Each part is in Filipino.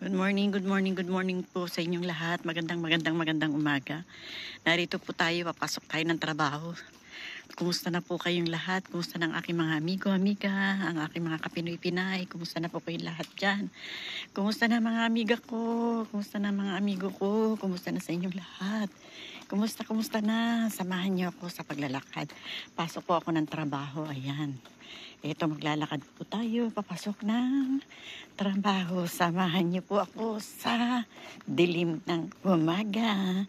Good morning po sa inyong lahat. Magandang umaga. Narito po tayo, papasok tayo ng trabaho. Kumusta na po kayong lahat? Kumusta na ang aking mga amiga, ang aking mga kapinoy-pinay? Kumusta na po kayong lahat dyan? Kumusta na mga amiga ko? Kumusta na mga amigo ko? Kumusta na sa inyong lahat? Kumusta na? Samahan niyo ako sa paglalakad. Pasok po ako ng trabaho, ayan. Ito, maglalakad po tayo, papasok ng trabaho. Samahan niyo po ako sa dilim ng umaga.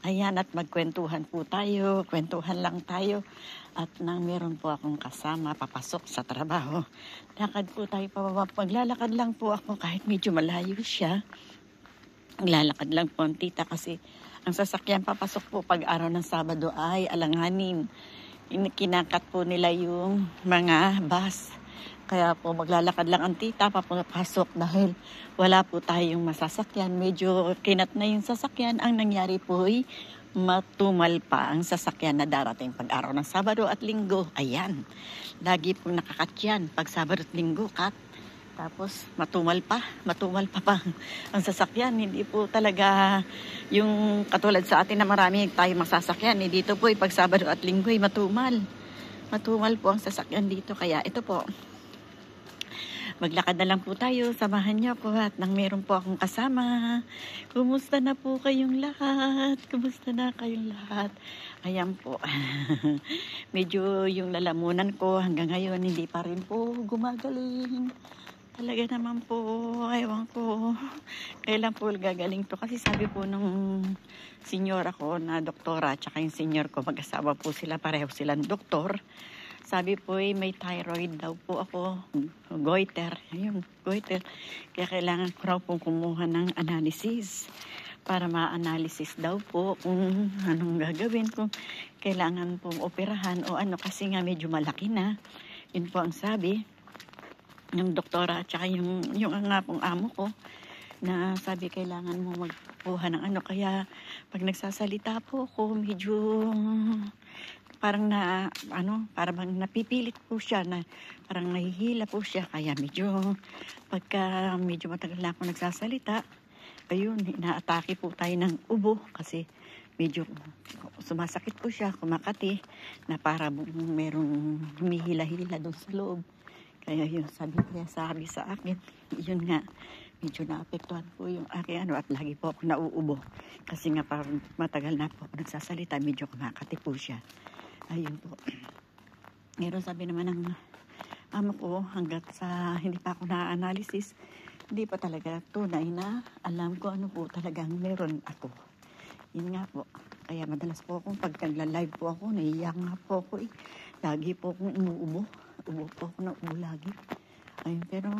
Ayan, at magkwentuhan po tayo. Kwentuhan lang tayo. At nang meron po akong kasama, papasok sa trabaho. Lakad po tayo pababa. Maglalakad lang po ako kahit medyo malayo siya. Maglalakad lang po ang tita kasi ang sasakyan papasok po pag araw ng Sabado ay alanganin. Kinakat po nila yung mga bus. Kaya po maglalakad lang ang tita papasok dahil wala po tayong masasakyan. Medyo kinat na yung sasakyan. Ang nangyari po ay matumal pa ang sasakyan na darating pag araw ng Sabado at Linggo. Ayan. Lagi po nakakat yan. Pag Sabado at Linggo, kat. Tapos matumal pa ang sasakyan. Hindi po talaga yung katulad sa atin na marami tayo masasakyan. Dito po pag Sabado at Linggo matumal. Matumal po ang sasakyan dito. Kaya ito po, maglakad na lang po tayo. Samahan niyo po at nang meron po akong kasama. Kumusta na po kayong lahat? Kumusta na kayong lahat? Ayan po. Medyo yung lalamunan ko hanggang ngayon hindi pa rin po gumagaling. Talaga naman po, ewan ko, kailan po gagaling to. Kasi sabi po nung senior ako na doktora, tsaka yung senior ko, mag-asawa po sila, pareho silang doktor. Sabi po may thyroid daw po ako, goiter, ayun, goiter. Kaya kailangan ko raw pong kumuha ng analysis para ma-analysis daw po kung anong gagawin, kung kailangan pong operahan o ano, kasi nga medyo malaki na. Yun po ang sabi yung doktora at saka yung nga pong amo ko na sabi kailangan mo magkuha ng ano. Kaya pag nagsasalita po ako medyo parang parang napipilit po siya, na parang nahihila po siya. Kaya medyo medyo matagal na ako nagsasalita, ayun, inaatake po tayo ng ubo kasi medyo sumasakit po siya, kumakati na para merong humihila-hila doon sa loob. Kaya yun, sabi sa akin, yun nga, medyo naapektuhan po yung aking at lagi po ako nauubo. Kasi nga parang matagal na po ako nagsasalita, medyo kumakati po siya. Ayun po. Pero sabi naman ng amo ko, hanggat sa hindi pa ako na-analysis, hindi pa talaga tunay na alam ko ano po talagang meron ako. Yun nga po. Kaya madalas po akong pag nagla-live po ako, naiiyak nga po ako Lagi po akong umuubo. Ubo po ako na ubo lagi. Ayun, pero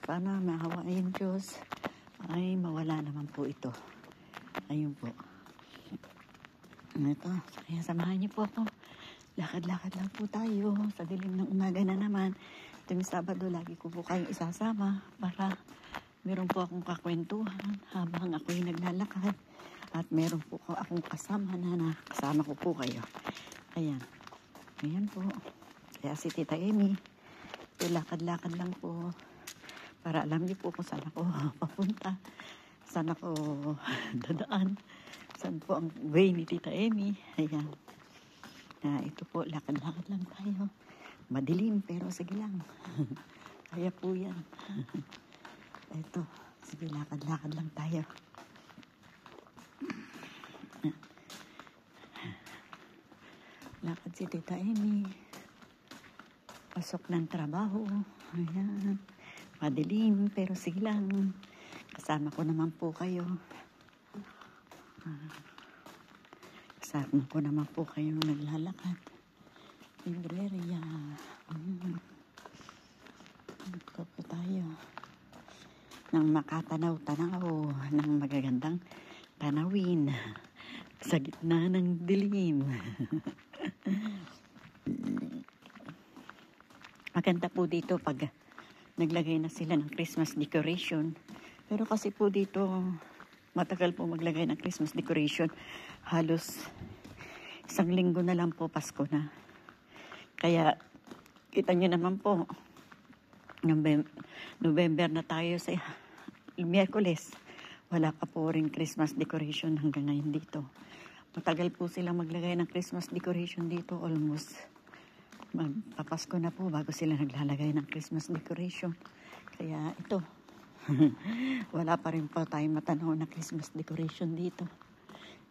sana maawain Diyos ay mawala naman po ito. Ayun po. Ito, kaya samahan niyo po ako. Lakad-lakad lang po tayo sa dilim ng umaga na naman. Tuwing Sabado, lagi ko po kayong isasama para meron po akong kakwentuhan habang ako'y naglalakad. At meron po akong kasama na kasama ko po kayo. Ayan. Ayan po. Kaya si Tita Amy, lakad-lakad lang po para alam niyo po kung saan ako papunta, saan ako dadaan, saan po ang way ni Tita Amy. Ayan. Ito po, lakad-lakad lang tayo. Madilim pero sige lang. Kaya po yan. Ito, sige, lakad-lakad lang tayo. Lakad si Tita Amy. Pasok ng trabaho. Ayan. Madilim, pero sige lang. Kasama ko naman po kayo. Kasama ko naman po kayong naglalakad. Libreria. Ito po tayo. Nang makatanaw-tanaw ng magagandang tanawin sa gitna ng dilim. Maganda po dito pag naglagay na sila ng Christmas decoration. Pero kasi po dito, matagal po maglagay ng Christmas decoration. Halos 1 linggo na lang po, Pasko na. Kaya, kita nyo naman po, November na tayo sa Miyerkules, wala pa po rin Christmas decoration hanggang ngayon dito. Matagal po silang maglagay ng Christmas decoration dito. Almost magpapasko na po bago sila naglalagay ng Christmas decoration. Kaya ito, wala pa rin po tayong matanaw na Christmas decoration dito.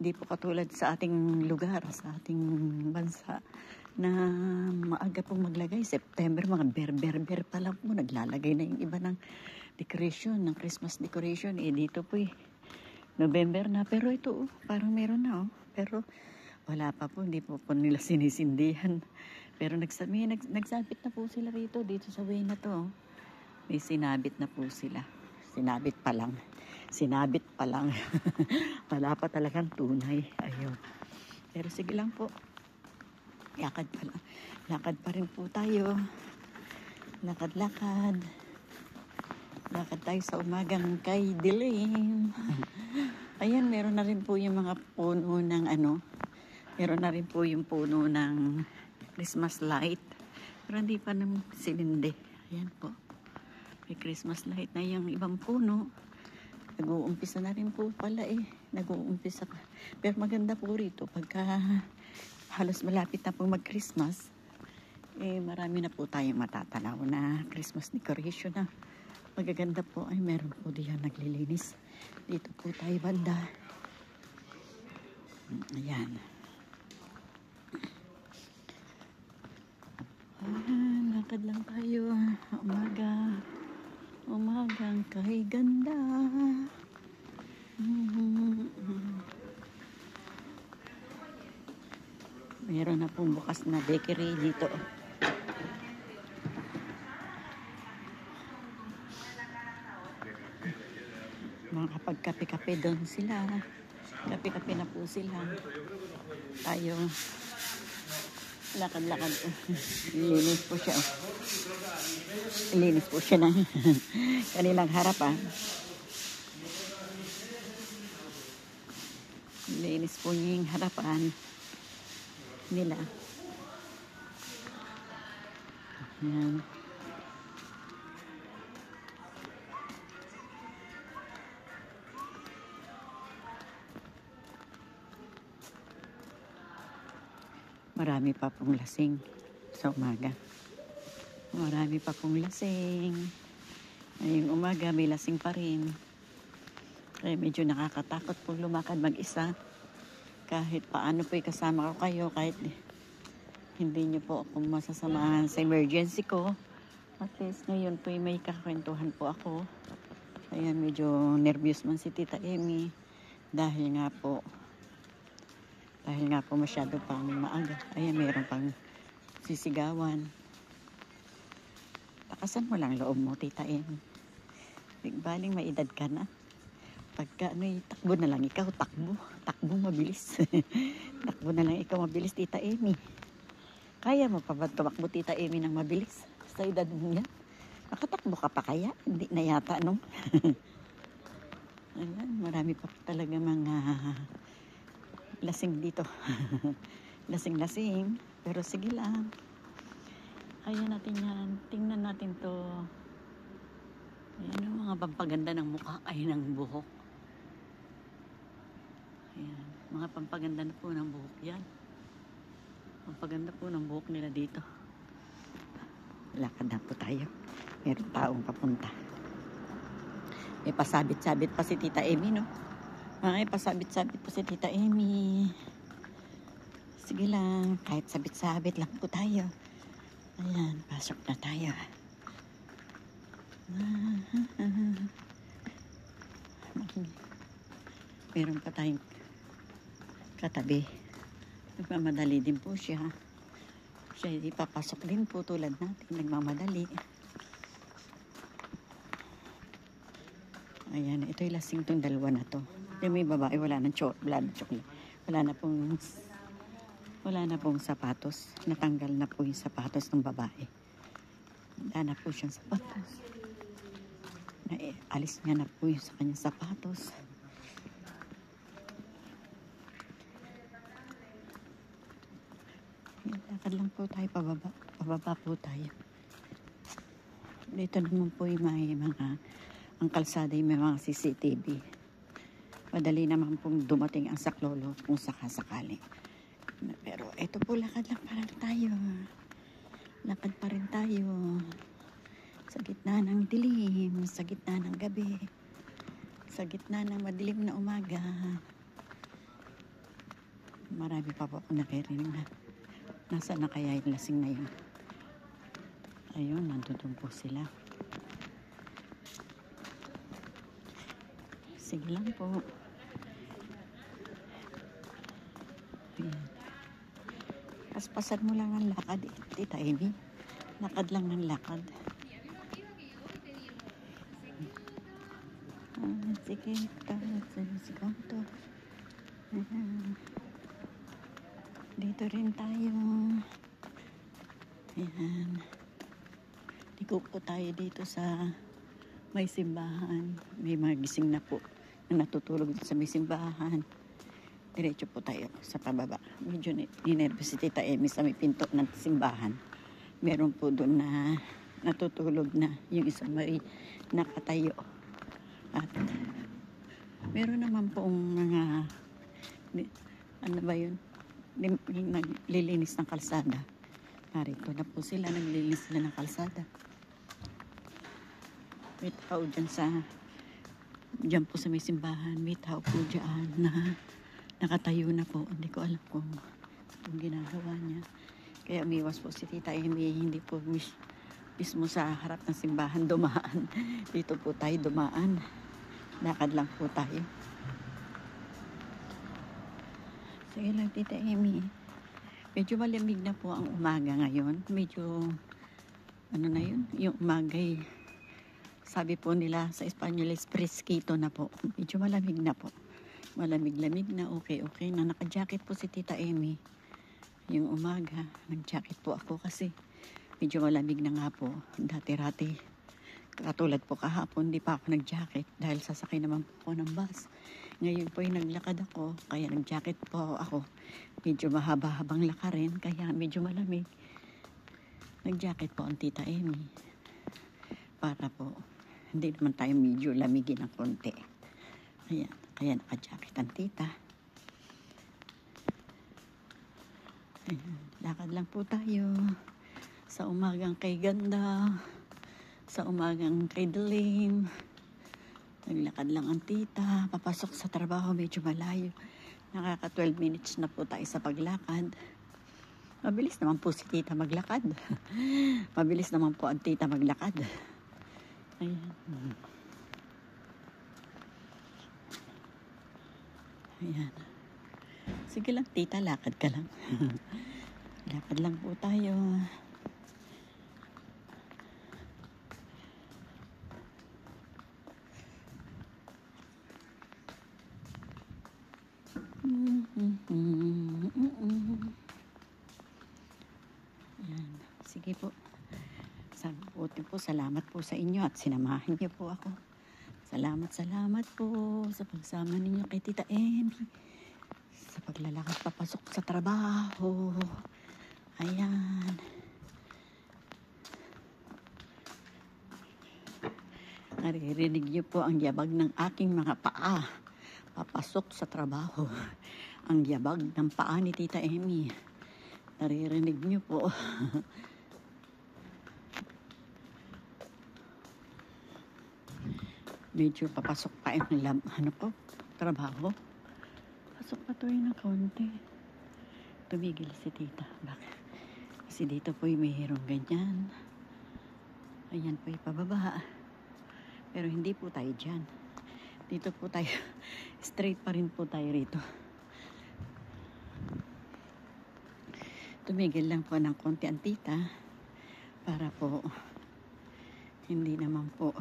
Hindi po katulad sa ating lugar, sa ating bansa, na maaga pong maglagay. September, mga ber pa lang po, naglalagay na yung iba ng decoration, ng Christmas decoration. Dito po November na, pero ito parang meron na pero wala pa po, hindi po nila sinisindihan. Pero nagsabit na po sila rito, dito sa way na to. May sinabit na po sila. Sinabit pa lang. Wala pa talagang tunay. Ayun. Pero sige lang po. Lakad pa rin po tayo. Lakad tayo sa umagang kay dilim. Ayan, meron na rin po yung mga puno ng meron na rin po yung puno ng Christmas light. Pero hindi pa naman sinindi. Ayan po. May Christmas light na yung ibang puno. Nag-uumpisa na rin po pala Nag-uumpisa pa. Pero maganda po rito pagka halos malapit na po mag-Christmas. Marami na po tayong matatanaw na Christmas decoration na. Magaganda po. Meron po diyan naglilinis. Dito po tayo banda. Ayan. Lakad lang tayo. Umagang kay ganda. Meron na pong bukas na bakery dito. Makakapag-kape-kape doon sila. Kape-kape na po sila. Tayo. Lakad-lakad po. Linis po siya. Linis po siya ng kanilang harapan. Linis po niya yung harapan nila. Ayan. Marami pa pong lasing sa umaga. Marami pa pong lasing. Ngayong umaga may lasing pa rin. Kaya medyo nakakatakot pong lumakad mag-isa. Kahit paano po kasama ko kayo, kahit hindi niyo po ako masasamahan sa emergency ko. At least ngayon po may kakwentuhan po ako. Ayan, medyo nervous man si Tita Emmy. Dahil nga po masyado pang maaga. Ayan, mayroon pang sisigawan. Takasan mo lang loob mo, Tita Emmy. Baling may edad ka na. Pagka takbo na lang ikaw, takbo mabilis. Takbo na lang ikaw mabilis, Tita Emmy. Kaya mo pa ba tumakbo, Tita Emmy, ng mabilis? Sa edad mo yan? Nakatakbo ka pa kaya? Hindi na yata, no? Ayan, marami pa talaga mga lasing dito. Lasing. Pero sige lang. Kaya natin yan. Tingnan natin to. Ayan ang mga pampaganda ng mukha ay ng buhok. Ayan. Mga pampaganda na po ng buhok yan. Pampaganda po ng buhok nila dito. Lakad na po tayo. Meron taong papunta. May pasabit-sabit pa si Tita Emmy, no? May pasabit-sabit pa si Tita Emmy. Sige lang. Kahit sabit-sabit lang po tayo. Ayan. Pasok na tayo. Meron pa tayong katabi. Nagmamadali din po siya. Siya hindi papasok din po tulad natin. Nagmamadali. Ayan, ito'y lasing tong dalawa na to. Yung may babae, wala na chocolate. Wala na pong sapatos. Natanggal na po yung sapatos ng babae. Wala na po siyang sapatos. Alis niya na po yung sa kanyang sapatos. Lakad lang po tayo pababa. Pababa po tayo. Dito naman po yung may mga ang kalsada yung may mga CCTV. Madali naman pong dumating ang saklolo kung sakasakali. Pero eto po, lakad lang pa rin tayo. Lakad pa rin tayo. Sa gitna ng dilim, sa gitna ng gabi, sa gitna ng madilim na umaga. Marami pa po akong nakirinig na nasaan na kaya yung lasing na yun. Ayun, nandun po sila. Sige lang po. Ayan. Paspasan mo lang ang lakad, Tita Amy. Lakad lang ng lakad. Sige, si Kanto. Dito rin tayo. Ayan. Liko po tayo dito sa may simbahan. May mga gising na po na natutulog dito sa may simbahan. Diretso po tayo sa pababa. Medyo ninervous si Tita Amy sa may pinto ng simbahan. Meron po doon na natutulog na yung isang may nakatayo. At meron naman pong mga ano ba yun? Naglilinis ng kalsada. Narito na po sila, naglilinis sila ng kalsada. May tao dyan po sa may simbahan. May tao po dyan na nakatayo na po. Hindi ko alam kung ginagawa niya. Kaya umiwas po si Tita Amy. Hindi po mismo sa harap ng simbahan dumaan. Dito po tayo dumaan. Lakad lang po tayo. Sige lang, Tita Amy. Medyo malamig na po ang umaga ngayon. Medyo, ano na yun? Yung umagay, sabi po nila sa Espanyol, fresquito na po. Medyo malamig na po. Malamig-lamig na, okay na. Naka-jacket po si Tita Amy. Yung umaga, nag-jacket po ako kasi medyo malamig na nga po. Dati-rati. Katulad po kahapon, di pa ako nag-jacket dahil sasakay naman po ako ng bus. Ngayon po yung naglakad ako, kaya nag-jacket po ako. Medyo mahaba-habang lakarin, kaya medyo malamig. Nag-jacket po ang Tita Amy. Para po, hindi naman tayo medyo lamigin ng konti. Kaya naka-jacket ang tita. Ayan, lakad lang po tayo. Sa umagang kay ganda. Sa umagang kay dilim. Naglakad lang ang tita. Papasok sa trabaho, medyo malayo. Nakaka 12 minutes na po tayo sa paglakad. Mabilis naman po si tita maglakad. Mabilis naman po ang tita maglakad. Ayan. Ayan. Sige lang tita, lakad ka lang. Lakad lang po tayo. Ayan. Sige po. Salamat po sa inyo at sinamahan niyo po ako. Salamat po sa pagsama ninyo kay Tita Amy. Sa paglalakad papasok sa trabaho. Ayan. Naririnig niyo po ang yabag ng aking mga paa. Papasok sa trabaho. Ang yabag ng paa ni Tita Amy. Naririnig niyo po. Medyo papasok pa yung trabaho. Pasok pa to ng konti. Tumigil si tita. Bakit? Kasi dito po yung mayroong ganyan. Ayan po yung pababa. Pero hindi po tayo dyan. Dito po tayo. Straight pa rin po tayo rito. Tumigil lang po ng konti ang tita. Para po hindi naman po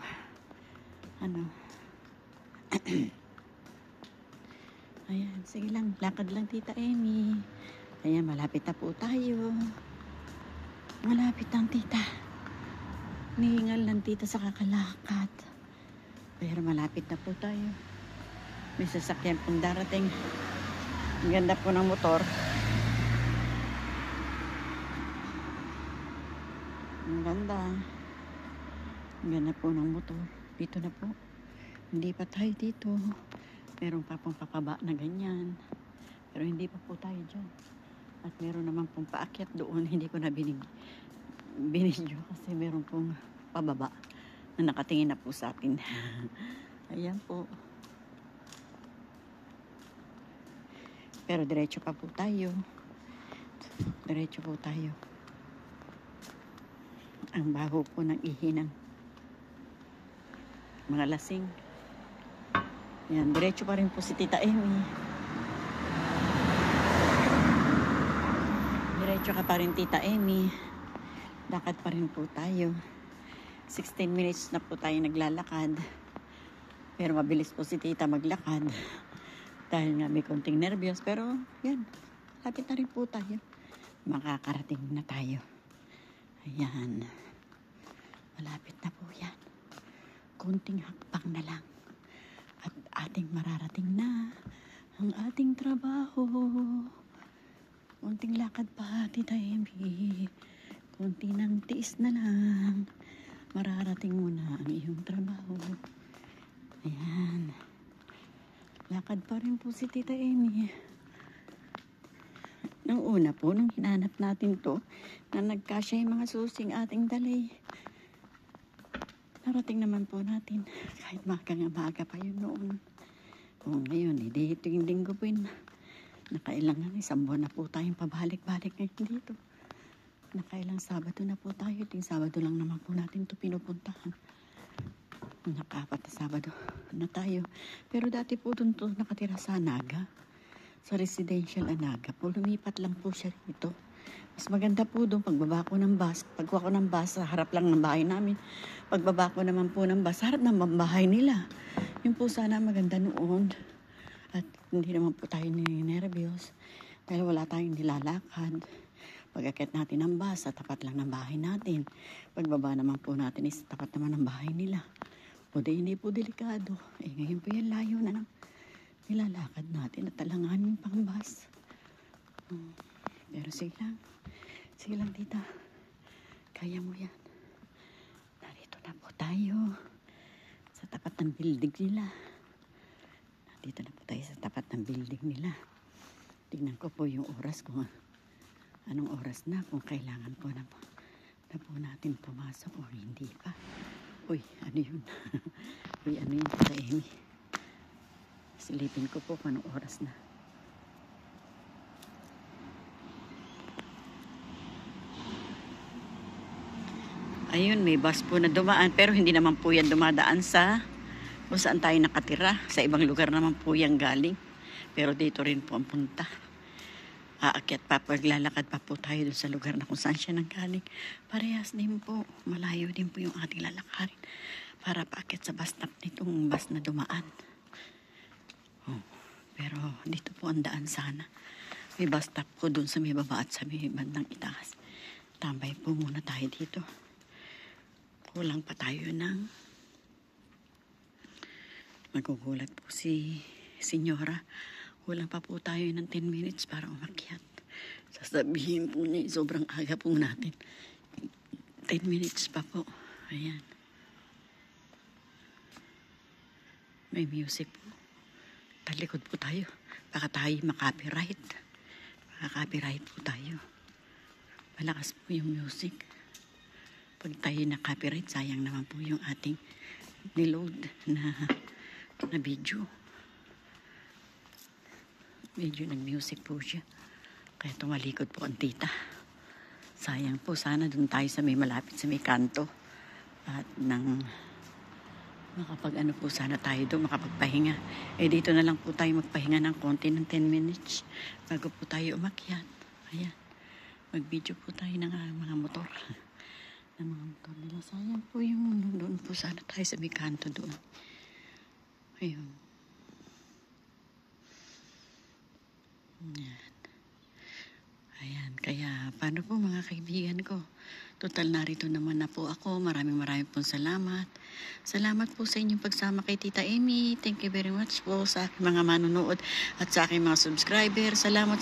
ayan, sige lang, lakad lang Tita Amy. Ayan, malapit na po tayo. Malapit ang tita. Nihingal ng tita sa kakalakad. Pero malapit na po tayo. May sasakyan pong darating. Ang ganda po ng motor. Ang ganda. Ang ganda po ng motor. Dito na po. Hindi pa tayo dito. Meron pa pong papaba na ganyan. Pero hindi pa po tayo dyan. At meron naman pong paakyat doon. Hindi ko na binidyo kasi meron pong pababa na nakatingin na po sa atin. Ayan po. Pero diretso pa po tayo. Diretso po tayo. Ang baho po ng ihi ng mga lasing. Yan, diretso pa rin po si Tita Amy. Diretso ka pa rin, Tita Amy. Lakad pa rin po tayo. 16 minutes na po tayo naglalakad. Pero mabilis po si Tita maglakad. Dahil nga may konting nervyos. Pero yan, lapit na rin po tayo. Makakarating na tayo. Ayan. Malapit na po yan. Konting hakbang na lang. At ating mararating na ang ating trabaho. Konting lakad pa, Tita Amy. Konti ng tiis na lang. Mararating mo na ang iyong trabaho. Ayan. Lakad pa rin po si Tita Amy. Nung una po, nung hinanap natin to, na nagkasya yung mga susing ating dalay. Narating naman po natin. Kahit maaga pa yun noon. O ngayon, hindi ito yung linggo po yun. Nakailangan, isang buwan na po tayong pabalik-balik ngayon dito. Nakailang Sabado na po tayo. Ting Sabado lang naman po natin ito pinupuntahan. Nakapat na Sabado na tayo. Pero dati po doon to nakatira sa Naga. Sa residential Naga po. Lumipat lang po siya dito. Mas maganda po doon pagbaba ko ng bus. Pagkuha ko ng bus, sa harap lang ng bahay namin. Pagbaba ko naman po ng bus, harap ng bahay nila. Yun po sana maganda noon. At hindi naman po tayo nervyos. Dahil wala tayong nilalakad. Pag-akit natin ng bus, sa tapat lang ng bahay natin. Pagbaba naman po natin, is tapat naman ng bahay nila. O di, hindi po delikado. Eh ngayon po yan, layo na lang. Nilalakad natin at talanganin pang bus. Pero sige lang. Sige lang, Tita. Kaya mo yan. Narito na po tayo. Sa tapat ng building nila. Nandito na po tayo sa tapat ng building nila. Tingnan ko po yung oras kung anong oras na. Kung kailangan po na po natin pumasok o hindi pa. Uy, ano yun? Uy, ano yun, Tita Amy? Silipin ko po kung anong oras na. Ayun, may bus po na dumaan. Pero hindi naman po yan dumadaan sa kung saan tayo nakatira. Sa ibang lugar naman po yan galing. Pero dito rin po ang punta. Aakyat pa, paglalakad pa po tayo dun sa lugar na kung saan siya nanggaling. Parehas din po. Malayo din po yung ating lalakarin. Para paakyat sa bus stop nitong bus na dumaan. Oh, pero dito po ang daan sana. May bus stop po dun sa may baba at sa may bandang itaas. Tambay po muna tayo dito. Kulang pa tayo ng magugulat po si Senyora. Kulang pa po tayo ng 10 minutes para umakyat. Sasabihin po niya, sobrang aga po natin. 10 minutes pa po. Ayan. May music po. Talikod po tayo. Baka tayo makapiright. Makakapiright po tayo. Malakas po yung music. Pag tayo na-copyright, sayang naman po yung ating niload na video. Medyo nag-music po siya. Kaya tumalikod po ang tita. Sayang po, sana dun tayo sa may malapit sa may kanto. At nang makapag-ano po sana tayo doon, makapagpahinga. Eh dito na lang po tayo magpahinga ng konti ng 10 minutes bago po tayo umakyat. Ayan. Mag-video po tayo ng mga motor. Ng mga motor nila. Sayang po yung doon po sana tayo sa may kanto doon. Ayun. Ayan. Ayan. Kaya paano po mga kaibigan ko? Total narito naman na po ako. Maraming pong salamat. Salamat po sa inyong pagsama kay Tita Amy. Thank you very much po sa aking mga manunood at sa aking mga subscriber. Salamat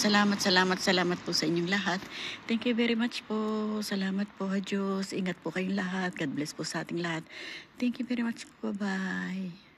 po sa inyong lahat. Thank you very much po. Salamat po, ha Diyos. Ingat po kayong lahat. God bless po sa ating lahat. Thank you very much po. Bye-bye.